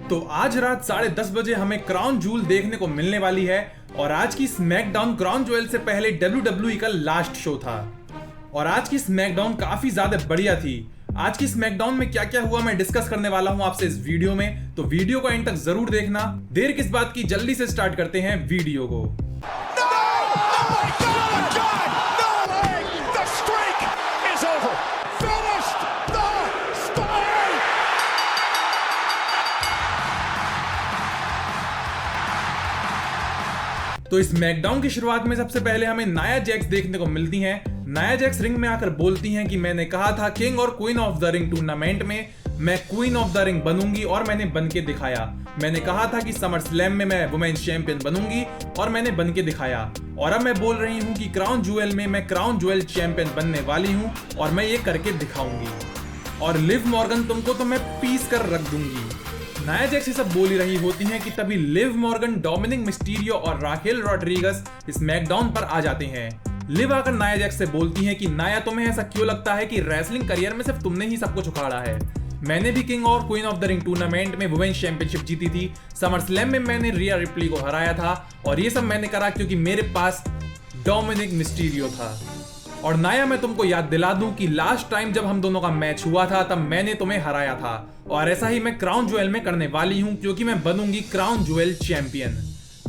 तो आज रात 10:30 बजे हमें क्राउन जूल देखने को मिलने वाली है और आज की स्मैकडाउन क्राउन ज्वेल से पहले WWE का लास्ट शो था और आज की स्मैकडाउन काफी ज्यादा बढ़िया थी। आज की स्मैकडाउन में क्या क्या हुआ मैं डिस्कस करने वाला हूं आपसे इस वीडियो में, तो वीडियो को एंड तक जरूर देखना। देर किस बात की, जल्दी से स्टार्ट करते हैं वीडियो को। तो इस स्मैकडाउन की शुरुआत में सबसे पहले हमें नाया जैक्स देखने को मिलती हैं। नाया जैक्स रिंग में आकर बोलती हैं कि मैंने कहा था किंग और queen of the ring tournament में मैं क्वीन ऑफ द रिंग बनूंगी और मैंने बन के दिखाया। मैंने कहा था कि समर स्लैम में मैं वुमेन्स चैंपियन बनूंगी और मैंने बन के दिखाया। और अब मैं बोल रही हूँ कि क्राउन ज्वेल में मैं क्राउन ज्वेल चैंपियन बनने वाली हूँ और मैं ये करके दिखाऊंगी। और लिव मॉर्गन तुमको तो मैं पीस कर रख दूंगी। नाया जैक्स ये सब बोल ही रही होती हैं कि तभी लिव मॉर्गन, डोमिनिक मिस्टीरियो और राकेल रॉड्रिगस स्मैकडाउन पर आ जाते हैं। लिव आकर नाया जैक्स से बोलती हैं कि नाया, तुम्हें ऐसा क्यों लगता है कि रेसलिंग करियर में सिर्फ तुमने ही सब कुछ उखाड़ा है? मैंने भी किंग और queen of the ring tournament में वुमेन्स चैंपियनशिप जीती थी। समर स्लैम में मैंने रिया रिप्ली को हराया था और ये सब मैंने करा क्योंकि मेरे पास डोमिनिक मिस्टीरियो था। और नाया, मैं तुमको याद दिला दूं कि लास्ट टाइम जब हम दोनों का मैच हुआ था तब मैंने तुम्हें हराया था और ऐसा ही मैं क्राउन ज्वेल में करने वाली हूं क्योंकि मैं बनूंगी क्राउन ज्वेल चैंपियन।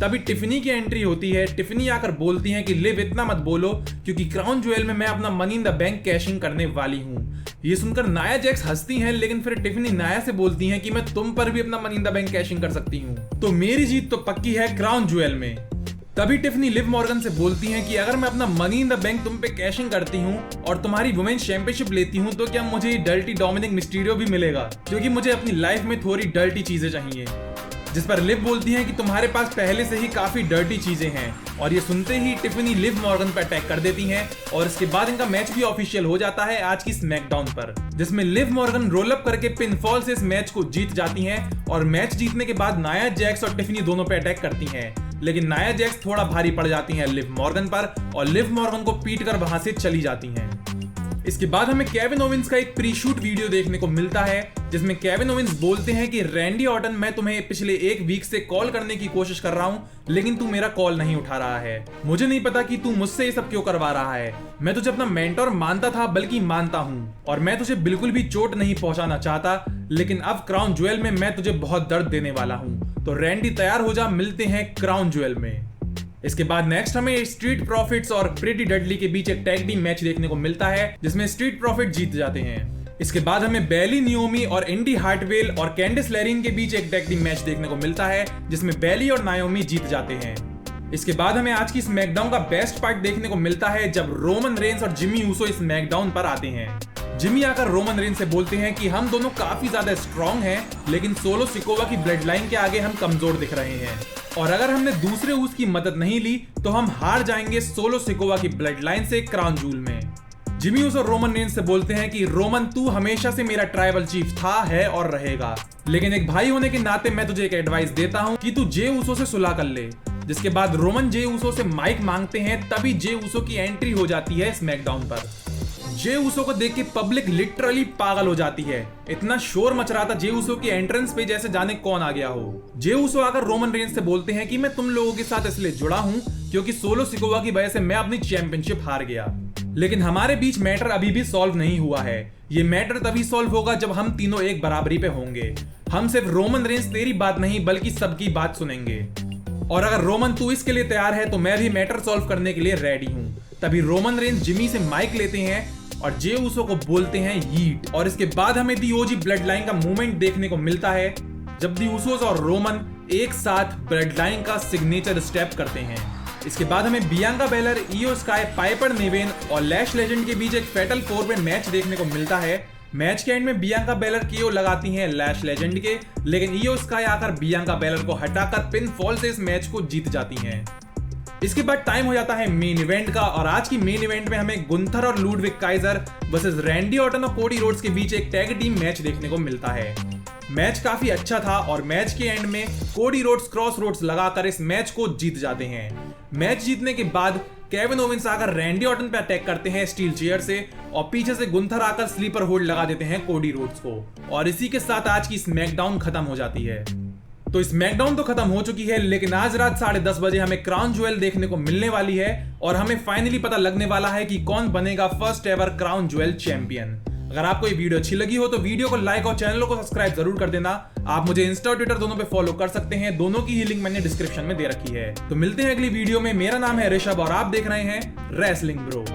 तभी टिफनी की एंट्री होती है। टिफनी आकर बोलती हैं कि लिव, इतना मत बोलो क्योंकि क्राउन ज्वेल में मैं अपना money in the bank caching करने वाली हूं। ये सुनकर नाया जैक्स हंसती हैं, लेकिन फिर टिफनी नाया से बोलती हैं कि मैं तुम पर भी अपना money in the bank caching कर सकती हूं, तो मेरी जीत तो पक्की है क्राउन ज्वेल में। तभी टिफनी लिव मॉर्गन से बोलती हैं कि अगर मैं अपना मनी इन द बैंक तुम पे कैशिंग करती हूँ और तुम्हारी वुमेन्स चैंपियनशिप लेती हूँ तो क्या मुझे डर्टी डोमिनिक मिस्टीरियो भी मिलेगा? क्योंकि मुझे अपनी लाइफ में थोड़ी डर्टी चीजें चाहिए। जिस पर लिव बोलती हैं कि तुम्हारे पास पहले से ही काफी डर्टी चीजें हैं। और ये सुनते ही टिफनी लिव मॉर्गन पर अटैक कर देती हैं और इसके बाद इनका मैच भी ऑफिशियल हो जाता है आज की स्मैकडाउन पर, जिसमें लिव मॉर्गन रोल अप करके पिनफॉल से इस मैच को जीत जाती हैं। और मैच जीतने के बाद नाया जैक्स और टिफनी दोनों पे अटैक करती हैं, लेकिन नाया जैक्स थोड़ा भारी पड़ जाती हैं लिव मॉर्गन पर और लिव मॉर्गन को पीट कर वहां से चली जाती हैं। इसके बाद हमें केविन ओवेंस का एक प्री शूट वीडियो देखने को मिलता है जिसमें केविन ओवेंस बोलते हैं कि रैंडी ऑर्टन, मैं तुम्हें पिछले एक वीक से कॉल करने की कोशिश कर रहा हूं लेकिन तू मेरा कॉल नहीं उठा रहा है। मुझे नहीं पता कि तू मुझसे ये सब क्यों करवा रहा है। मैं तुझे अपना मेंटोर मानता था, बल्कि मानता हूं, और मैं तुझे बिल्कुल भी चोट नहीं पहुंचाना चाहता, लेकिन अब क्राउन ज्वेल में मैं तुझे बहुत दर्द देने वाला हूं। तो रैंडी तैयार हो जा, मिलते हैं क्राउन ज्वेल में। इसके बाद नेक्स्ट हमें स्ट्रीट प्रॉफिट्स और प्रीटी डडली के बीच एक टैग टीम मैच देखने को मिलता है जिसमें स्ट्रीट प्रॉफिट जीत जाते हैं। इसके बाद हमें बैली नियोमी और इंडी हार्टवेल और कैंडिस लेरिन के बीच एक टैग टीम मैच देखने को मिलता है जिसमें बैली और नायोमी जीत जाते हैं। इसके बाद हमें आज की स्मैकडाउन का बेस्ट पार्ट देखने को मिलता है जब रोमन रेंस और जिमी ऊसो इस स्मैकडाउन पर आते हैं। जिमी आकर रोमन रेंस से बोलते हैं कि हम दोनों काफी ज्यादा स्ट्रॉन्ग हैं, लेकिन सोलो सिकोवा की ब्लड लाइन के आगे हम कमजोर दिख रहे हैं और अगर हमने दूसरे ऊस की मदद नहीं ली तो हम हार जाएंगे सोलो सिकोवा की ब्लड लाइन से क्राउन जूल में। जिमी ऊसो रोमन रेंस से बोलते हैं कि रोमन, तू हमेशा से मेरा ट्राइबल चीफ था, है और रहेगा, लेकिन एक भाई होने के नाते मैं तुझे एक एडवाइस देता हूं कि तू जे ऊसो से सुलह कर ले। जिसके बाद रोमन जे ऊसो से माइक मांगते हैं, तभी जे ऊसो की एंट्री हो जाती है स्मैकडाउन पर। जे ऊसो को देख के पब्लिक लिटरली पागल हो जाती है। इतना शोर मच रहा था जे ऊसो की एंट्रेंस पे जैसे जाने कौन आ गया हो। जे ऊसो आकर रोमन रेंस से बोलते हैं कि मैं तुम लोगों के साथ इसलिए जुड़ा हूं क्योंकि सोलो सिकोवा की वजह से मैं अपनी चैंपियनशिप हार गया, लेकिन हमारे बीच मैटर अभी भी सॉल्व नहीं हुआ है। ये मैटर तभी सॉल्व होगा जब हम तीनों एक बराबरी पे होंगे। हम सिर्फ रोमन रेंस तेरी बात नहीं बल्कि सबकी बात सुनेंगे, और अगर रोमन तू इसके लिए तैयार है तो मैं भी मैटर सॉल्व करने के लिए रेडी हूं। तभी रोमन रेंस जिमी से माइक लेते हैं और जे ऊसो को बोलते हैं यीट। और इसके बाद हमें दी ओजी ब्लड लाइन का मूवमेंट देखने को मिलता है जब दी ऊसोस और रोमन एक साथ ब्लड लाइन का सिग्नेचर स्टेप करते हैं। इसके बाद हमें बियांका बेलर, इयो स्काई, पाइपर निवेन और लैश लेजेंड के बीच एक फैटल 4-वे मैच देखने को मिलता है। मैच के एंड में बियांका बेलर केओ लगाती हैं लैश लेजेंड के, लेकिन इयो स्काई आकर बियांका बेलर को हटाकर पिन फॉल से इस मैच को जीत जाती हैं। इसके बाद टाइम हो जाता है मेन इवेंट का और आज की मेन इवेंट में हमें गुंथर और Ludwig Kaizer versus Randy Orton और कोडी रोड्स के बीच एक टैग टीम मैच देखने को मिलता है। मैच काफी अच्छा था और मैच के एंड में कोडी रोड्स क्रॉस रोड्स लगाकर इस मैच को जीत जाते हैं। मैच जीतने के बाद केविन ओवेंस आकर रैंडी ऑर्टन पे अटैक करते हैं स्टील चेयर से और पीछे से गुंथर आकर स्लीपर होल्ड लगा देते हैं कोडी रोड्स को, और इसी के साथ आज की स्मैकडाउन खत्म हो जाती है। तो स्मैकडाउन तो खत्म हो चुकी है, लेकिन आज रात 10:30 बजे हमें क्राउन ज्वेल देखने को मिलने वाली है और हमें फाइनली पता लगने वाला है कि कौन बनेगा first ever crown jewel champion. अगर आपको ये वीडियो अच्छी लगी हो तो वीडियो को लाइक और चैनल को सब्सक्राइब जरूर कर देना। आप मुझे इंस्टा और ट्विटर दोनों पे फॉलो कर सकते हैं, दोनों की ही लिंक मैंने डिस्क्रिप्शन में दे रखी है। तो मिलते हैं अगली वीडियो में। मेरा नाम है ऋषभ और आप देख रहे हैं रेसलिंग ब्रो।